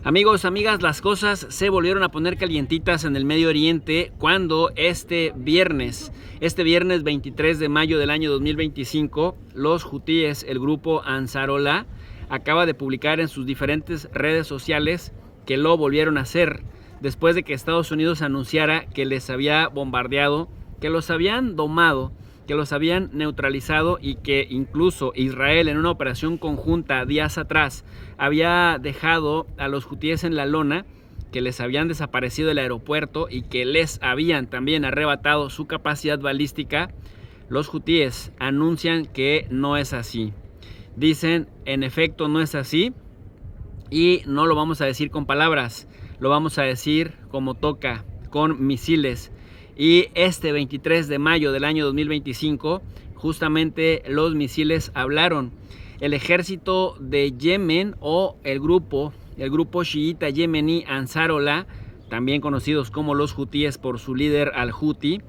Amigos, amigas, las cosas se volvieron a poner calientitas en el Medio Oriente cuando este viernes 23 de mayo del año 2025, los hutíes, el grupo Ansarollah, acaba de publicar en sus diferentes redes sociales que lo volvieron a hacer después de que Estados Unidos anunciara que les había bombardeado, que los habían domado, que los habían neutralizado y que incluso Israel en una operación conjunta días atrás había dejado a los hutíes en la lona, que les habían desaparecido el aeropuerto y que les habían también arrebatado su capacidad balística. Los hutíes anuncian que no es así. Dicen, en efecto, no es así y no lo vamos a decir con palabras, lo vamos a decir como toca, con misiles. Y este 23 de mayo del año 2025, justamente los misiles hablaron. El ejército de Yemen o el grupo chiita yemení Ansarollah, también conocidos como los hutíes por su líder al-Houthi,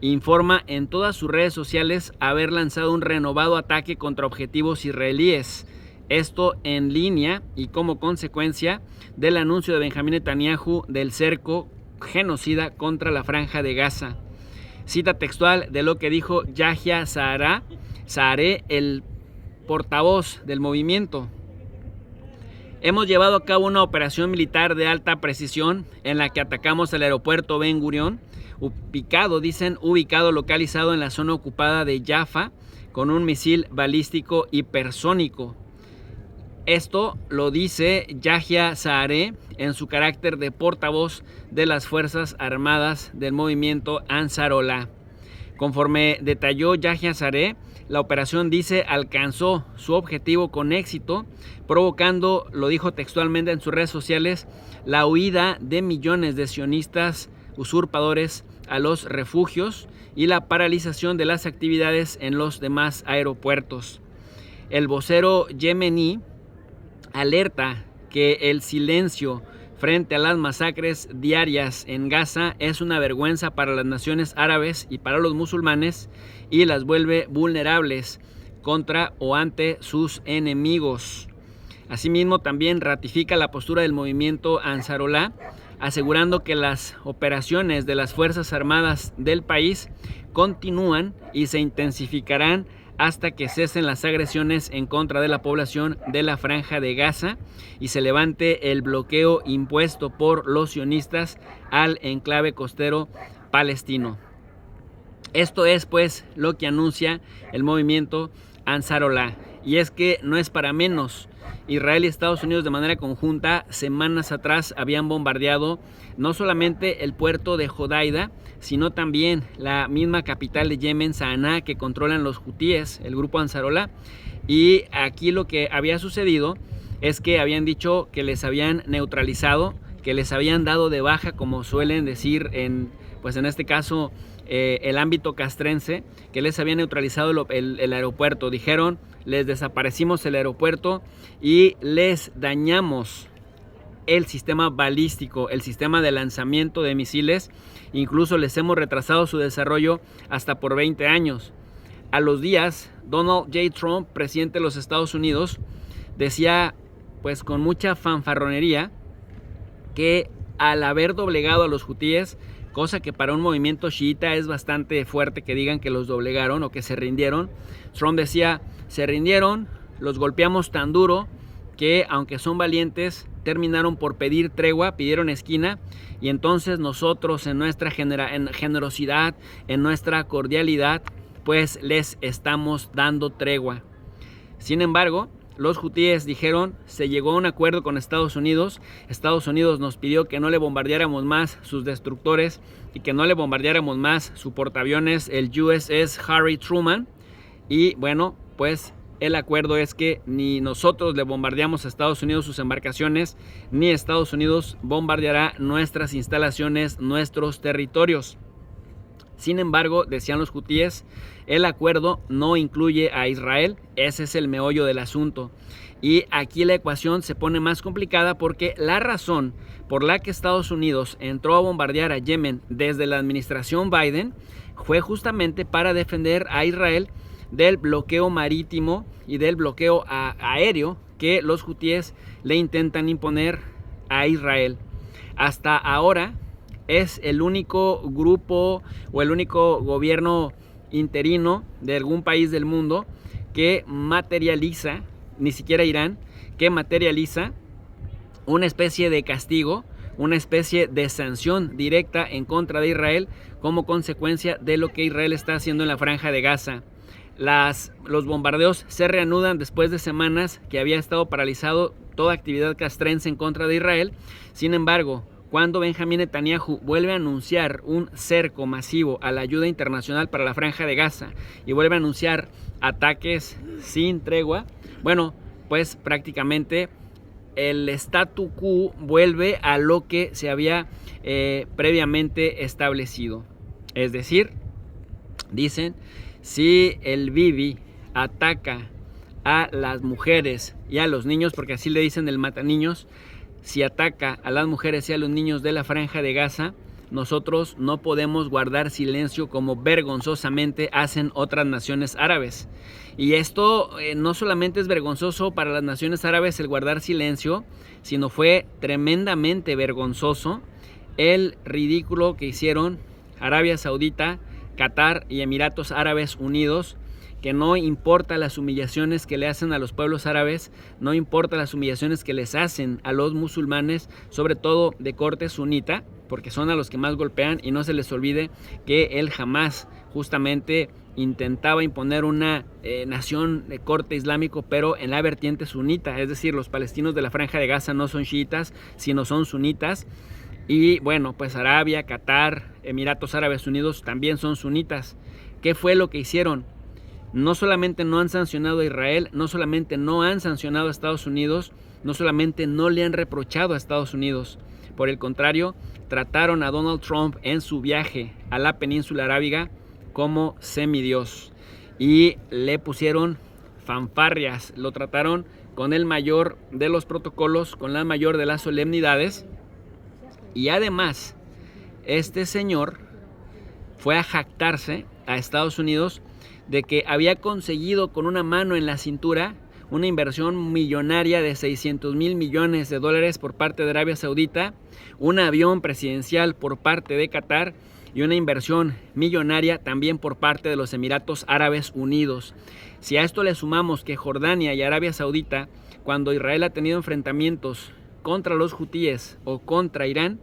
informa en todas sus redes sociales haber lanzado un renovado ataque contra objetivos israelíes. Esto en línea y como consecuencia del anuncio de Benjamín Netanyahu del cerco genocida contra la Franja de Gaza. Cita textual de lo que dijo Yahya Saree, el portavoz del movimiento. Hemos llevado a cabo una operación militar de alta precisión en la que atacamos el aeropuerto Ben Gurion, ubicado localizado en la zona ocupada de Jaffa, con un misil balístico hipersónico. Esto lo dice Yahya Saree en su carácter de portavoz de las Fuerzas Armadas del movimiento Ansarollah. Conforme detalló Yahya Saree, la operación, dice, alcanzó su objetivo con éxito, provocando, lo dijo textualmente en sus redes sociales, la huida de millones de sionistas usurpadores a los refugios y la paralización de las actividades en los demás aeropuertos. El vocero yemení alerta que el silencio frente a las masacres diarias en Gaza es una vergüenza para las naciones árabes y para los musulmanes y las vuelve vulnerables contra o ante sus enemigos. Asimismo, también ratifica la postura del movimiento Ansarollah, asegurando que las operaciones de las Fuerzas Armadas del país continúan y se intensificarán hasta que cesen las agresiones en contra de la población de la Franja de Gaza y se levante el bloqueo impuesto por los sionistas al enclave costero palestino. Esto es, pues, lo que anuncia el movimiento Ansarollah. Y es que no es para menos. Israel y Estados Unidos de manera conjunta semanas atrás habían bombardeado no solamente el puerto de Hodeida, sino también la misma capital de Yemen, Saná, que controlan los hutíes, el grupo Ansarollah. Y aquí lo que había sucedido es que habían dicho que les habían neutralizado, que les habían dado de baja, como suelen decir en este caso el ámbito castrense, que les habían neutralizado el aeropuerto. Dijeron, les desaparecimos el aeropuerto y les dañamos el sistema balístico, el sistema de lanzamiento de misiles. Incluso les hemos retrasado su desarrollo hasta por 20 años. A los días, Donald J. Trump, presidente de los Estados Unidos, decía, pues con mucha fanfarronería, que al haber doblegado a los hutíes, cosa que para un movimiento chiita es bastante fuerte que digan que los doblegaron o que se rindieron, Trump decía, se rindieron, los golpeamos tan duro que aunque son valientes, terminaron por pedir tregua, pidieron esquina, y entonces nosotros en nuestra generosidad, en nuestra cordialidad, pues les estamos dando tregua. Sin embargo, los hutíes dijeron, se llegó a un acuerdo con Estados Unidos. Estados Unidos nos pidió que no le bombardeáramos más sus destructores y que no le bombardeáramos más su portaaviones, el USS Harry Truman. Y bueno, pues el acuerdo es que ni nosotros le bombardeamos a Estados Unidos sus embarcaciones, ni Estados Unidos bombardeará nuestras instalaciones, nuestros territorios. Sin embargo, decían los hutíes, el acuerdo no incluye a Israel, ese es el meollo del asunto. Y aquí la ecuación se pone más complicada porque la razón por la que Estados Unidos entró a bombardear a Yemen desde la administración Biden fue justamente para defender a Israel del bloqueo marítimo y del bloqueo aéreo que los hutíes le intentan imponer a Israel. Hasta ahora es el único grupo o el único gobierno interino de algún país del mundo que materializa, ni siquiera Irán, que materializa una especie de castigo, una especie de sanción directa en contra de Israel como consecuencia de lo que Israel está haciendo en la Franja de Gaza. Los bombardeos se reanudan después de semanas que había estado paralizado toda actividad castrense en contra de Israel. Sin embargo, cuando Benjamín Netanyahu vuelve a anunciar un cerco masivo a la ayuda internacional para la Franja de Gaza y vuelve a anunciar ataques sin tregua, bueno, pues prácticamente el statu quo vuelve a lo que se había previamente establecido. Es decir, dicen, si el Bibi ataca a las mujeres y a los niños, porque así le dicen el mataniños, si ataca a las mujeres y a los niños de la Franja de Gaza, nosotros no podemos guardar silencio como vergonzosamente hacen otras naciones árabes. Y esto no solamente es vergonzoso para las naciones árabes el guardar silencio, sino fue tremendamente vergonzoso el ridículo que hicieron Arabia Saudita, Qatar y Emiratos Árabes Unidos, que no importa las humillaciones que le hacen a los pueblos árabes, no importa las humillaciones que les hacen a los musulmanes, sobre todo de corte sunita, porque son a los que más golpean, y no se les olvide que él jamás justamente intentaba imponer una nación de corte islámico, pero en la vertiente sunita, es decir, los palestinos de la Franja de Gaza no son chiitas, sino son sunitas. Y bueno, pues Arabia, Qatar, Emiratos Árabes Unidos también son sunitas. ¿Qué fue lo que hicieron? No solamente no han sancionado a Israel, no solamente no han sancionado a Estados Unidos, no solamente no le han reprochado a Estados Unidos. Por el contrario, trataron a Donald Trump en su viaje a la península arábiga como semidios y le pusieron fanfarrias, lo trataron con el mayor de los protocolos, con la mayor de las solemnidades. Y además, este señor fue a jactarse a Estados Unidos de que había conseguido con una mano en la cintura una inversión millonaria de $600 mil millones por parte de Arabia Saudita, un avión presidencial por parte de Qatar y una inversión millonaria también por parte de los Emiratos Árabes Unidos. Si a esto le sumamos que Jordania y Arabia Saudita, cuando Israel ha tenido enfrentamientos contra los hutíes o contra Irán,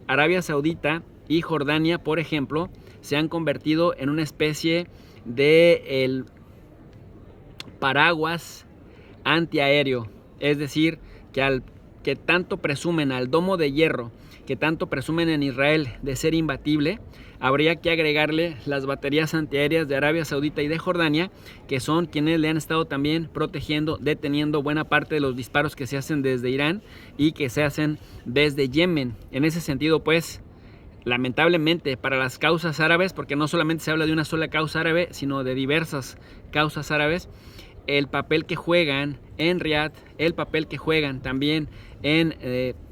Arabia Saudita y Jordania, por ejemplo, se han convertido en una especie de el paraguas antiaéreo, es decir, que tanto presumen al domo de hierro, que tanto presumen en Israel de ser imbatible, habría que agregarle las baterías antiaéreas de Arabia Saudita y de Jordania, que son quienes le han estado también protegiendo, deteniendo buena parte de los disparos que se hacen desde Irán y que se hacen desde Yemen. En ese sentido, pues, lamentablemente para las causas árabes, porque no solamente se habla de una sola causa árabe, sino de diversas causas árabes, el papel que juegan en Riad, el papel que juegan también en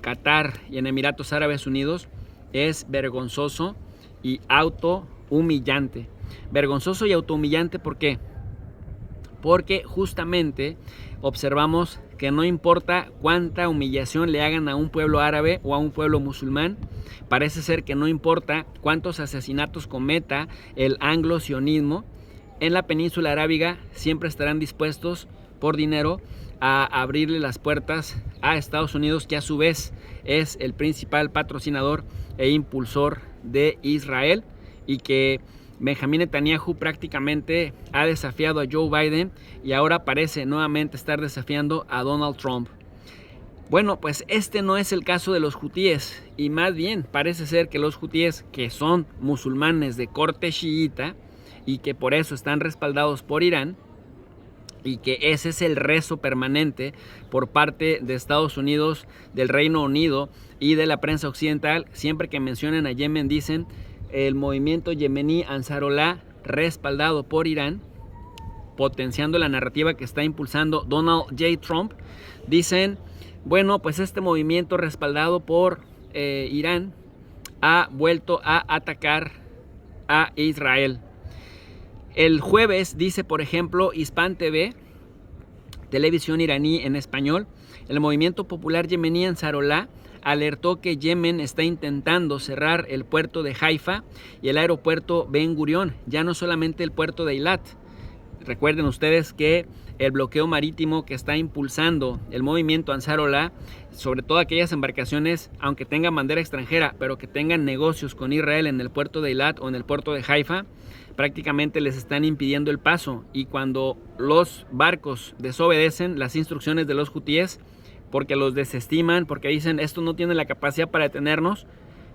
Qatar y en Emiratos Árabes Unidos es vergonzoso y autohumillante. Vergonzoso y autohumillante, ¿por qué? Porque justamente observamos que no importa cuánta humillación le hagan a un pueblo árabe o a un pueblo musulmán, parece ser que no importa cuántos asesinatos cometa el anglo-sionismo, en la península arábiga siempre estarán dispuestos por dinero a abrirle las puertas a Estados Unidos, que a su vez es el principal patrocinador e impulsor de Israel, y que Benjamín Netanyahu prácticamente ha desafiado a Joe Biden y ahora parece nuevamente estar desafiando a Donald Trump. Bueno, pues este no es el caso de los hutíes, y más bien parece ser que los hutíes, que son musulmanes de corte chiita y que por eso están respaldados por Irán, y que ese es el rezo permanente por parte de Estados Unidos, del Reino Unido y de la prensa occidental, siempre que mencionan a Yemen dicen el movimiento yemení Ansarullah respaldado por Irán, potenciando la narrativa que está impulsando Donald J. Trump. Dicen, bueno, pues este movimiento respaldado por Irán ha vuelto a atacar a Israel. El jueves dice, por ejemplo, Hispan TV, televisión iraní en español, El movimiento popular yemení Ansarolá alertó que Yemen está intentando cerrar el puerto de Haifa y el aeropuerto Ben Gurión, ya no solamente el puerto de Eilat. Recuerden ustedes que el bloqueo marítimo que está impulsando el movimiento Ansarolá, sobre todo aquellas embarcaciones, aunque tengan bandera extranjera, pero que tengan negocios con Israel en el puerto de Eilat o en el puerto de Haifa, prácticamente les están impidiendo el paso. Y cuando los barcos desobedecen las instrucciones de los hutíes, porque los desestiman, porque dicen esto no tiene la capacidad para detenernos,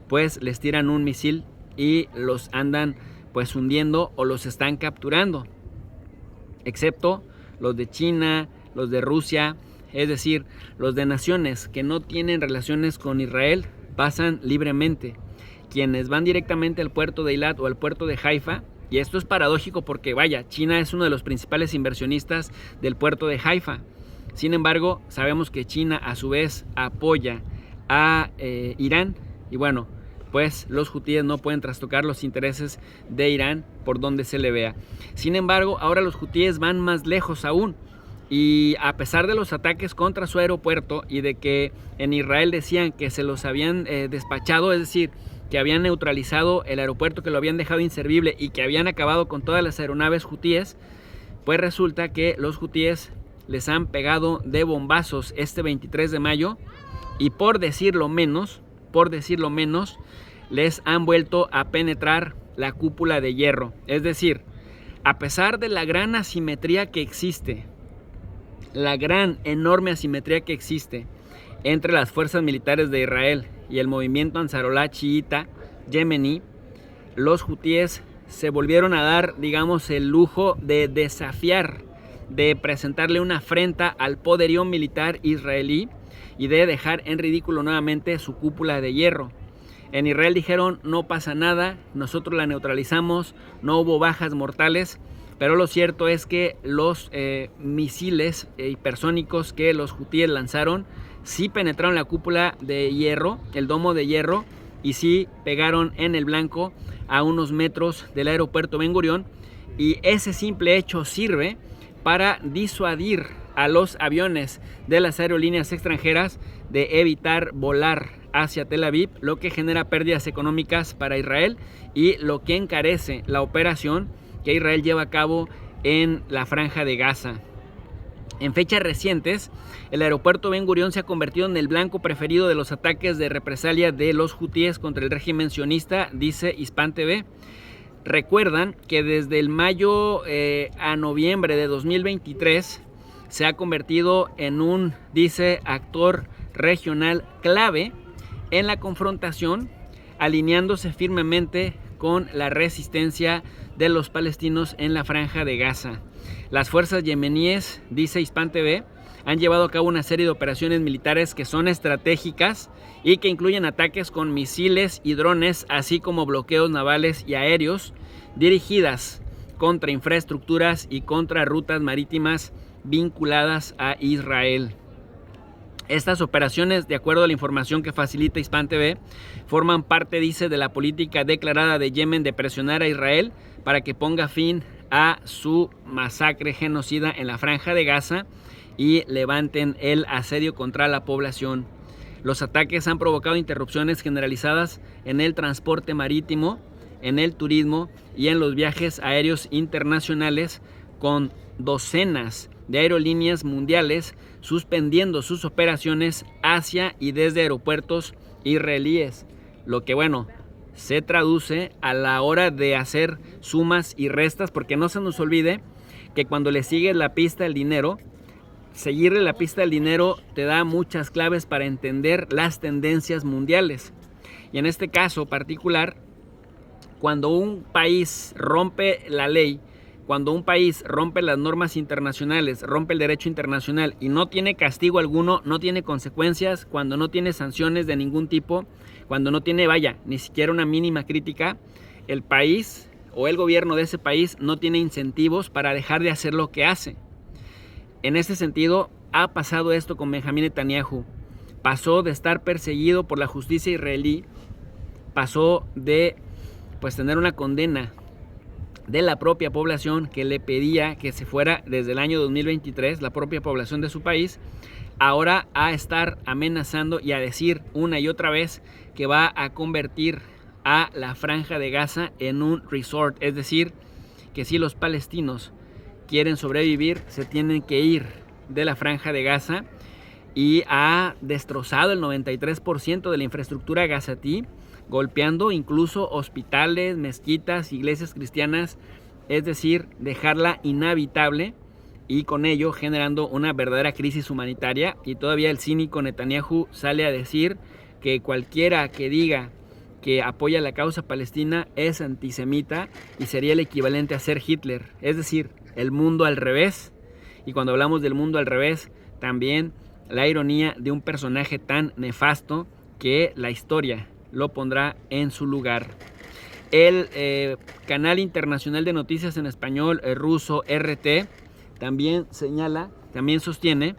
pues les tiran un misil y los andan pues hundiendo o los están capturando. Excepto los de China, los de Rusia, es decir, los de naciones que no tienen relaciones con Israel, pasan libremente. Quienes van directamente al puerto de Eilat o al puerto de Haifa, y esto es paradójico porque vaya, China es uno de los principales inversionistas del puerto de Haifa. Sin embargo, sabemos que China a su vez apoya a Irán y bueno, pues los hutíes no pueden trastocar los intereses de Irán por donde se le vea. Sin embargo, ahora los hutíes van más lejos aún y a pesar de los ataques contra su aeropuerto y de que en Israel decían que se los habían despachado, es decir, que habían neutralizado el aeropuerto, que lo habían dejado inservible y que habían acabado con todas las aeronaves hutíes, pues resulta que los hutíes les han pegado de bombazos este 23 de mayo y por decirlo menos, les han vuelto a penetrar la cúpula de hierro. Es decir, a pesar de la gran asimetría que existe, la gran, enorme asimetría que existe entre las fuerzas militares de Israel y el movimiento Ansarolá chiita yemení, los hutíes se volvieron a dar, digamos, el lujo de desafiar, de presentarle una afrenta al poderío militar israelí y de dejar en ridículo nuevamente su cúpula de hierro. En Israel dijeron, no pasa nada, nosotros la neutralizamos, no hubo bajas mortales, pero lo cierto es que los misiles hipersónicos que los hutíes lanzaron sí penetraron la cúpula de hierro, el domo de hierro, y sí pegaron en el blanco a unos metros del aeropuerto Ben Gurión, y ese simple hecho sirve para disuadir a los aviones de las aerolíneas extranjeras de evitar volar hacia Tel Aviv, lo que genera pérdidas económicas para Israel y lo que encarece la operación que Israel lleva a cabo en la Franja de Gaza. En fechas recientes, el aeropuerto Ben Gurión se ha convertido en el blanco preferido de los ataques de represalia de los hutíes contra el régimen sionista, dice Hispan TV. Recuerdan que desde el mayo a noviembre de 2023 se ha convertido en un, dice, actor regional clave en la confrontación, alineándose firmemente con la resistencia de los palestinos en la Franja de Gaza. Las fuerzas yemeníes, dice Hispan TV, han llevado a cabo una serie de operaciones militares que son estratégicas y que incluyen ataques con misiles y drones, así como bloqueos navales y aéreos dirigidas contra infraestructuras y contra rutas marítimas vinculadas a Israel. Estas operaciones, de acuerdo a la información que facilita Hispan TV, forman parte, dice, de la política declarada de Yemen de presionar a Israel para que ponga fin a su masacre genocida en la Franja de Gaza y levanten el asedio contra la población. Los ataques han provocado interrupciones generalizadas en el transporte marítimo, en el turismo y en los viajes aéreos internacionales, con docenas de aerolíneas mundiales suspendiendo sus operaciones hacia y desde aeropuertos israelíes, lo que bueno, se traduce a la hora de hacer sumas y restas, porque no se nos olvide que cuando le sigues la pista al dinero, seguirle la pista al dinero te da muchas claves para entender las tendencias mundiales. Y en este caso particular, cuando un país rompe la ley, cuando un país rompe las normas internacionales, rompe el derecho internacional y no tiene castigo alguno, no tiene consecuencias, cuando no tiene sanciones de ningún tipo, cuando no tiene, vaya, ni siquiera una mínima crítica, el país o el gobierno de ese país no tiene incentivos para dejar de hacer lo que hace. En ese sentido, ha pasado esto con Benjamín Netanyahu. Pasó de estar perseguido por la justicia israelí, pasó de tener una condena de la propia población que le pedía que se fuera desde el año 2023, la propia población de su país, ahora a estar amenazando y a decir una y otra vez que va a convertir a la Franja de Gaza en un resort, es decir, que si los palestinos quieren sobrevivir, se tienen que ir de la Franja de Gaza, y ha destrozado el 93% de la infraestructura gazatí, golpeando incluso hospitales, mezquitas, iglesias cristianas, es decir, dejarla inhabitable y con ello generando una verdadera crisis humanitaria. Y todavía el cínico Netanyahu sale a decir que cualquiera que diga que apoya la causa palestina es antisemita y sería el equivalente a ser Hitler, es decir, el mundo al revés. Y cuando hablamos del mundo al revés, también la ironía de un personaje tan nefasto que la historia lo pondrá en su lugar. El canal internacional de noticias en español ruso RT también sostiene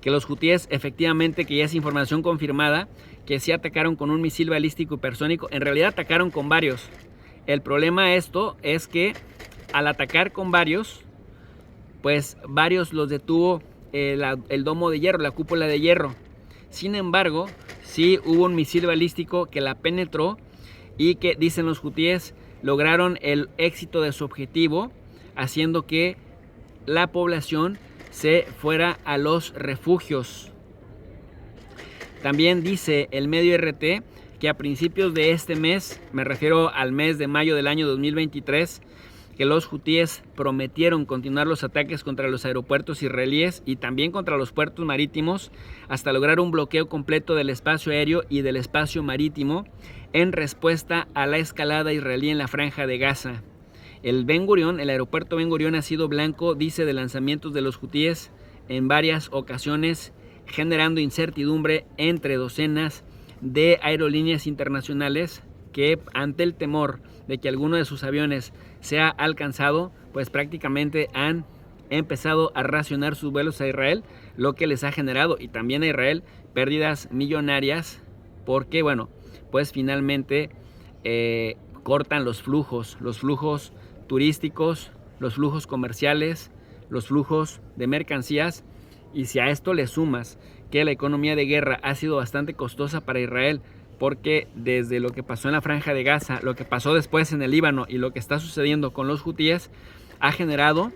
que los hutíes, efectivamente, que ya es información confirmada, que sí atacaron con un misil balístico hipersónico. En realidad atacaron con varios. El problema de esto es que al atacar con varios, pues varios los detuvo el domo de hierro, la cúpula de hierro. Sin embargo, sí hubo un misil balístico que la penetró y que, dicen los hutíes, lograron el éxito de su objetivo, haciendo que la población se fuera a los refugios. También dice el medio RT que a principios de este mes, me refiero al mes de mayo del año 2023, que los hutíes prometieron continuar los ataques contra los aeropuertos israelíes y también contra los puertos marítimos hasta lograr un bloqueo completo del espacio aéreo y del espacio marítimo en respuesta a la escalada israelí en la Franja de Gaza. El aeropuerto Ben Gurión ha sido blanco, dice, de lanzamientos de los hutíes en varias ocasiones, generando incertidumbre entre docenas de aerolíneas internacionales que, ante el temor de que alguno de sus aviones sea alcanzado, pues prácticamente han empezado a racionar sus vuelos a Israel, lo que les ha generado, y también a Israel, pérdidas millonarias, porque bueno, pues finalmente cortan los flujos turísticos, los flujos comerciales, los flujos de mercancías. Y si a esto le sumas que la economía de guerra ha sido bastante costosa para Israel, porque desde lo que pasó en la Franja de Gaza, lo que pasó después en el Líbano y lo que está sucediendo con los hutíes, ha generado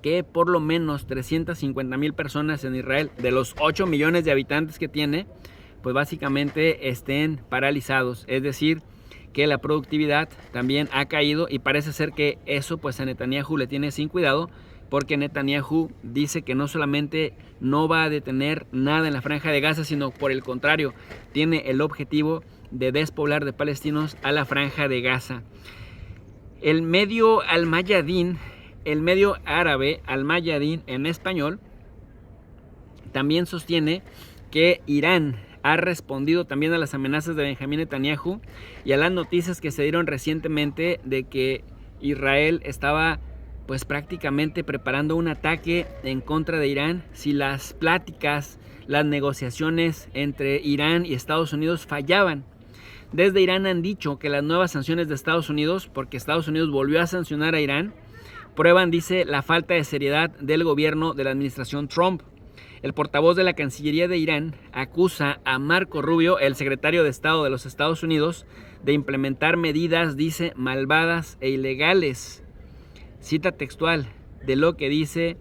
que por lo menos 350,000 personas en Israel, de los 8 millones de habitantes que tiene, pues básicamente estén paralizados. Es decir, que la productividad también ha caído, y parece ser que eso pues a Netanyahu le tiene sin cuidado, porque Netanyahu dice que no solamente no va a detener nada en la Franja de Gaza, sino por el contrario, tiene el objetivo de despoblar de palestinos a la Franja de Gaza. El medio Al-Mayadin, el medio árabe Al-Mayadin en español, también sostiene que Irán ha respondido también a las amenazas de Benjamín Netanyahu y a las noticias que se dieron recientemente de que Israel estaba pues prácticamente preparando un ataque en contra de Irán si las pláticas, las negociaciones entre Irán y Estados Unidos fallaban. Desde Irán han dicho que las nuevas sanciones de Estados Unidos, porque Estados Unidos volvió a sancionar a Irán, prueban, dice, la falta de seriedad del gobierno de la administración Trump. El portavoz de la Cancillería de Irán acusa a Marco Rubio, el secretario de Estado de los Estados Unidos, de implementar medidas, dice, malvadas e ilegales. Cita textual de lo que dice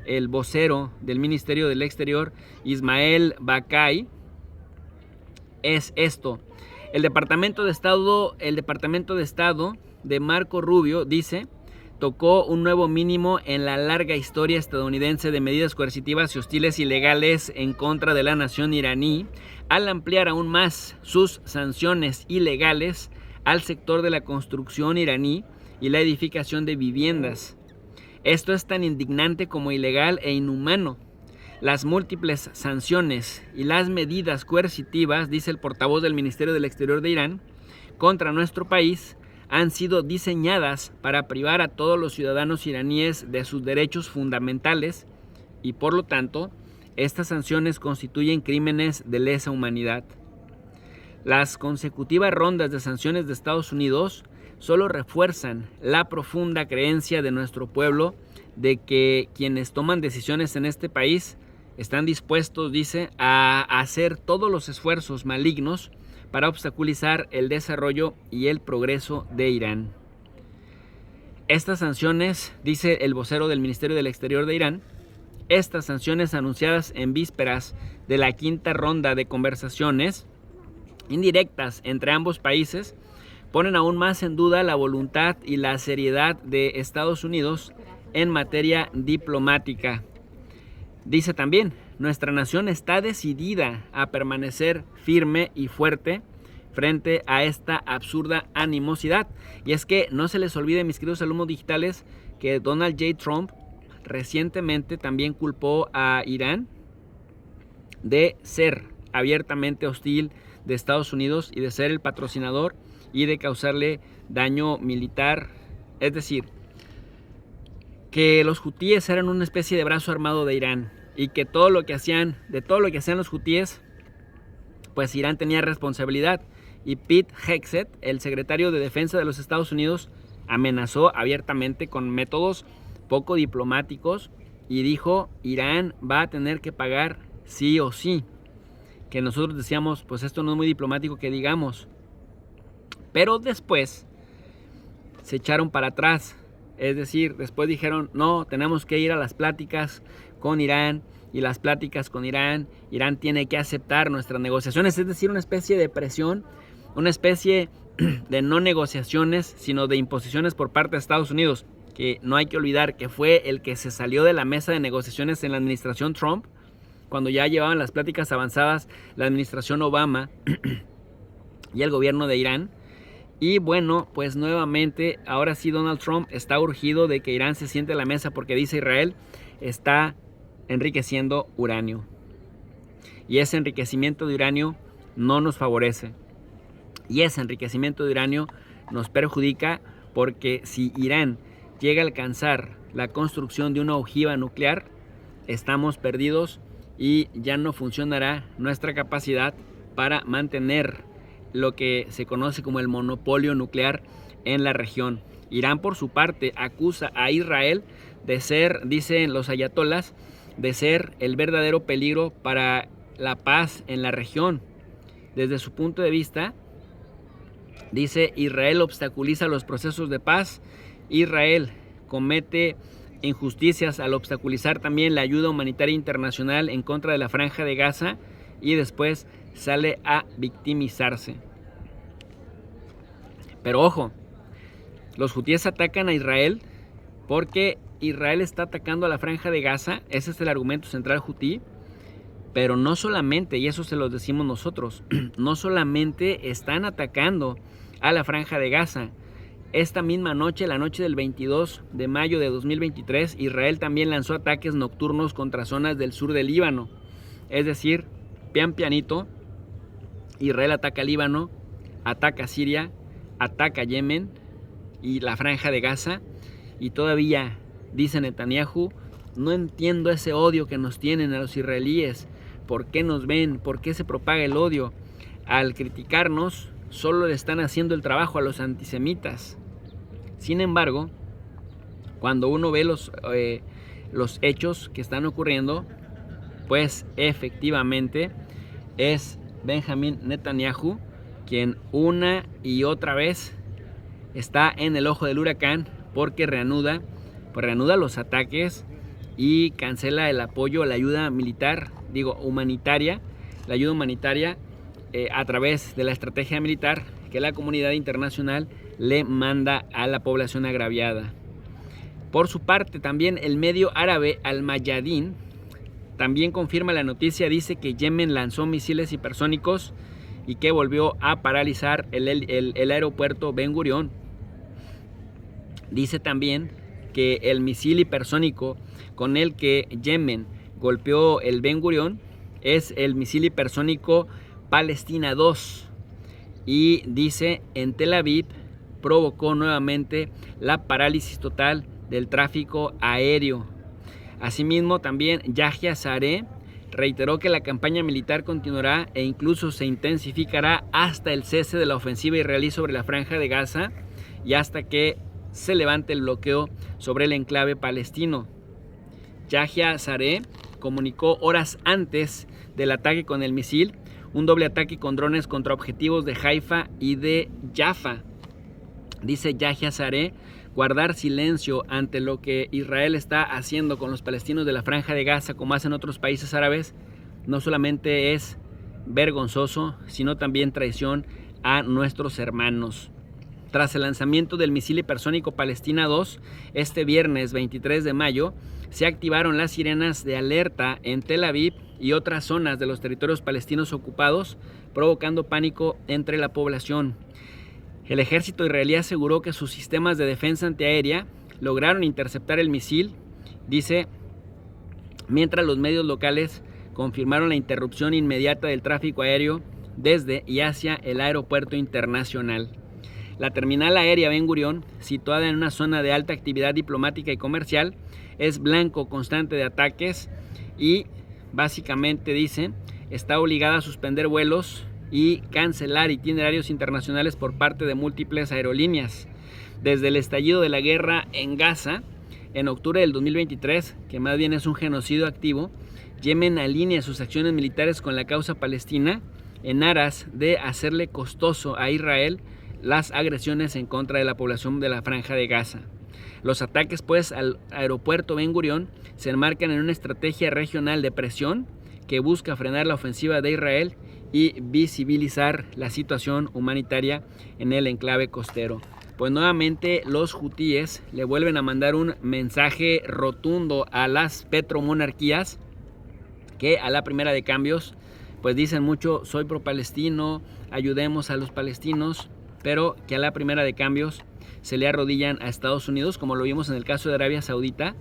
el vocero del Ministerio del Exterior, Ismael Bakai, es esto. El Departamento de Estado de Marco Rubio, dice, tocó un nuevo mínimo en la larga historia estadounidense de medidas coercitivas y hostiles ilegales en contra de la nación iraní, al ampliar aún más sus sanciones ilegales al sector de la construcción iraní y la edificación de viviendas. Esto es tan indignante como ilegal e inhumano. Las múltiples sanciones y las medidas coercitivas, dice el portavoz del Ministerio del Exterior de Irán, contra nuestro país han sido diseñadas para privar a todos los ciudadanos iraníes de sus derechos fundamentales y, por lo tanto, estas sanciones constituyen crímenes de lesa humanidad. Las consecutivas rondas de sanciones de Estados Unidos solo refuerzan la profunda creencia de nuestro pueblo de que quienes toman decisiones en este país están dispuestos, dice, a hacer todos los esfuerzos malignos para obstaculizar el desarrollo y el progreso de Irán. Estas sanciones, dice el vocero del Ministerio del Exterior de Irán, estas sanciones anunciadas en vísperas de la quinta ronda de conversaciones indirectas entre ambos países ponen aún más en duda la voluntad y la seriedad de Estados Unidos en materia diplomática. Dice también, nuestra nación está decidida a permanecer firme y fuerte frente a esta absurda animosidad. Y es que no se les olvide, mis queridos alumnos digitales, que Donald J. Trump recientemente también culpó a Irán de ser abiertamente hostil de Estados Unidos y de ser el patrocinador y de causarle daño militar. Es decir, que los hutíes eran una especie de brazo armado de Irán y que todo lo que hacían los hutíes, pues Irán tenía responsabilidad. Y Pete Hegseth, el secretario de Defensa de los Estados Unidos, amenazó abiertamente con métodos poco diplomáticos y dijo, Irán va a tener que pagar sí o sí. Que nosotros decíamos, pues esto no es muy diplomático que digamos. Pero después se echaron para atrás. Es decir, después dijeron, no, tenemos que ir a las pláticas con Irán. Y las pláticas con Irán tiene que aceptar nuestras negociaciones. Es decir, una especie de presión, una especie de no negociaciones, sino de imposiciones por parte de Estados Unidos. Que no hay que olvidar que fue el que se salió de la mesa de negociaciones en la administración Trump, cuando ya llevaban las pláticas avanzadas la administración Obama y el gobierno de Irán. Y bueno, pues nuevamente, ahora sí Donald Trump está urgido de que Irán se siente a la mesa porque dice Israel está enriqueciendo uranio. Y ese enriquecimiento de uranio no nos favorece. Y ese enriquecimiento de uranio nos perjudica porque si Irán llega a alcanzar la construcción de una ojiva nuclear, estamos perdidos y ya no funcionará nuestra capacidad para mantener lo que se conoce como el monopolio nuclear en la región. Irán, por su parte, acusa a Israel de ser, dicen los ayatolás, de ser el verdadero peligro para la paz en la región. Desde su punto de vista, dice, Israel obstaculiza los procesos de paz. Israel comete injusticias al obstaculizar también la ayuda humanitaria internacional en contra de la Franja de Gaza y después sale a victimizarse. Pero ojo, los hutíes atacan a Israel porque Israel está atacando a la Franja de Gaza. Ese es el argumento central hutí. Pero no solamente, y eso se lo decimos nosotros, no solamente están atacando a la Franja de Gaza. Esta misma noche, la noche del 22 de mayo de 2023, Israel también lanzó ataques nocturnos contra zonas del sur del Líbano. Es decir, pian pianito, Israel ataca Líbano, ataca Siria, ataca Yemen y la Franja de Gaza. Y todavía, dice Netanyahu, no entiendo ese odio que nos tienen a los israelíes. ¿Por qué nos ven? ¿Por qué se propaga el odio? Al criticarnos, solo le están haciendo el trabajo a los antisemitas. Sin embargo, cuando uno ve los hechos que están ocurriendo, pues efectivamente es Benjamin Netanyahu quien una y otra vez está en el ojo del huracán porque reanuda los ataques y cancela el apoyo, la ayuda militar, humanitaria, la ayuda humanitaria a través de la estrategia militar que la comunidad internacional le manda a la población agraviada. Por su parte, también el medio árabe Al Mayadin también confirma la noticia, dice que Yemen lanzó misiles hipersónicos y que volvió a paralizar el aeropuerto Ben Gurión. Dice también que el misil hipersónico con el que Yemen golpeó el Ben Gurión es el misil hipersónico Palestina 2 y dice en Tel Aviv provocó nuevamente la parálisis total del tráfico aéreo. Asimismo, también Yahya Saree reiteró que la campaña militar continuará e incluso se intensificará hasta el cese de la ofensiva israelí sobre la Franja de Gaza y hasta que se levante el bloqueo sobre el enclave palestino. Yahya Saree comunicó horas antes del ataque con el misil, un doble ataque con drones contra objetivos de Haifa y de Jaffa. Dice Yahya Saree, guardar silencio ante lo que Israel está haciendo con los palestinos de la Franja de Gaza, como hacen otros países árabes, no solamente es vergonzoso, sino también traición a nuestros hermanos. Tras el lanzamiento del misil hipersónico Palestina 2, este viernes 23 de mayo, se activaron las sirenas de alerta en Tel Aviv y otras zonas de los territorios palestinos ocupados, provocando pánico entre la población. El ejército israelí aseguró que sus sistemas de defensa antiaérea lograron interceptar el misil, dice, mientras los medios locales confirmaron la interrupción inmediata del tráfico aéreo desde y hacia el aeropuerto internacional. La terminal aérea Ben Gurión, situada en una zona de alta actividad diplomática y comercial, es blanco constante de ataques y básicamente, dice, está obligada a suspender vuelos y cancelar itinerarios internacionales por parte de múltiples aerolíneas. Desde el estallido de la guerra en Gaza, en octubre del 2023, que más bien es un genocidio activo, Yemen alinea sus acciones militares con la causa palestina en aras de hacerle costoso a Israel las agresiones en contra de la población de la Franja de Gaza. Los ataques, pues, al aeropuerto Ben Gurión se enmarcan en una estrategia regional de presión que busca frenar la ofensiva de Israel y visibilizar la situación humanitaria en el enclave costero. Pues nuevamente los hutíes le vuelven a mandar un mensaje rotundo a las petromonarquías que a la primera de cambios pues dicen mucho, soy pro palestino, ayudemos a los palestinos, pero que a la primera de cambios se le arrodillan a Estados Unidos, como lo vimos en el caso de Arabia Saudita,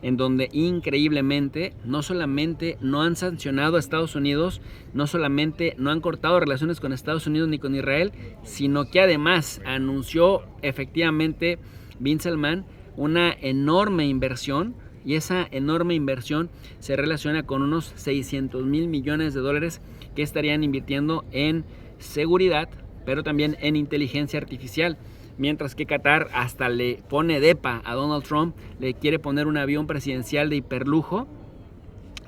en donde increíblemente no solamente no han sancionado a Estados Unidos, no solamente no han cortado relaciones con Estados Unidos ni con Israel, sino que además anunció efectivamente Bin Salman una enorme inversión, y esa enorme inversión se relaciona con unos 600 mil millones de dólares que estarían invirtiendo en seguridad, pero también en inteligencia artificial. Mientras que Qatar hasta le pone depa a Donald Trump, le quiere poner un avión presidencial de hiperlujo,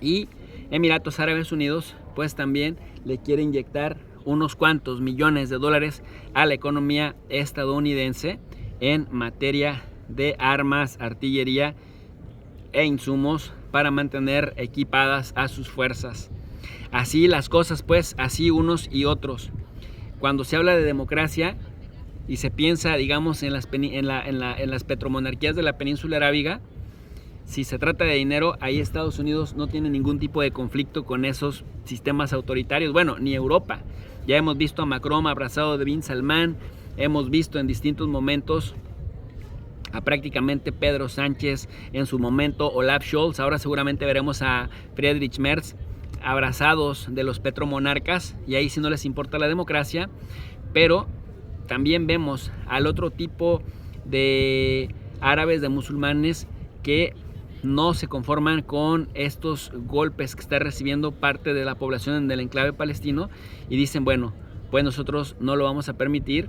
y Emiratos Árabes Unidos pues también le quiere inyectar unos cuantos millones de dólares a la economía estadounidense en materia de armas, artillería e insumos para mantener equipadas a sus fuerzas. Así las cosas, pues, así unos y otros. Cuando se habla de democracia y se piensa, digamos, en las petromonarquías de la península arábiga, si se trata de dinero, ahí Estados Unidos no tiene ningún tipo de conflicto con esos sistemas autoritarios. Bueno, ni Europa. Ya hemos visto a Macron abrazado de Bin Salman, hemos visto en distintos momentos a prácticamente Pedro Sánchez, en su momento Olaf Scholz, ahora seguramente veremos a Friedrich Merz abrazados de los petromonarcas, y ahí sí no les importa la democracia, pero también vemos al otro tipo de árabes, de musulmanes, que no se conforman con estos golpes que está recibiendo parte de la población del enclave palestino y dicen, bueno, pues nosotros no lo vamos a permitir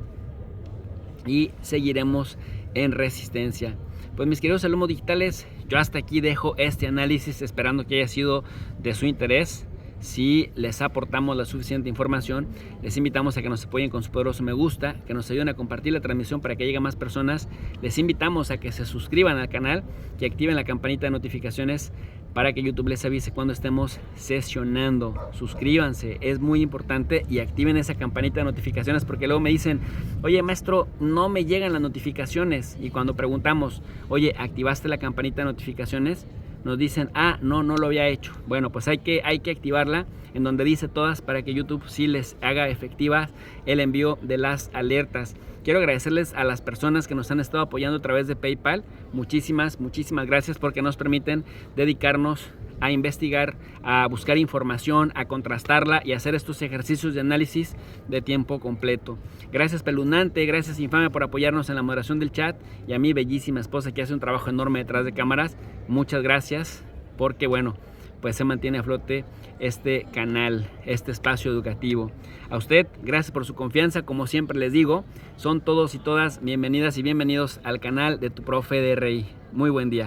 y seguiremos en resistencia. Pues mis queridos alumnos digitales, yo hasta aquí dejo este análisis, esperando que haya sido de su interés. Si les aportamos la suficiente información, les invitamos a que nos apoyen con su poderoso me gusta, que nos ayuden a compartir la transmisión para que llegue a más personas. Les invitamos a que se suscriban al canal, que activen la campanita de notificaciones para que YouTube les avise cuando estemos sesionando. Suscríbanse, es muy importante, y activen esa campanita de notificaciones, porque luego me dicen, oye maestro, no me llegan las notificaciones, y cuando preguntamos, oye, ¿activaste la campanita de notificaciones?, nos dicen, no lo había hecho. Bueno, pues hay que activarla, en donde dice todas, para que YouTube sí les haga efectiva el envío de las alertas. Quiero agradecerles a las personas que nos han estado apoyando a través de PayPal. Muchísimas gracias, porque nos permiten dedicarnos a investigar, a buscar información, a contrastarla y hacer estos ejercicios de análisis de tiempo completo. Gracias Pelunante, gracias Infame por apoyarnos en la moderación del chat, y a mi bellísima esposa que hace un trabajo enorme detrás de cámaras. Muchas gracias, porque bueno, pues se mantiene a flote este canal, este espacio educativo. A usted, gracias por su confianza. Como siempre les digo, son todos y todas bienvenidas y bienvenidos al canal de tu profe DRI. Muy buen día.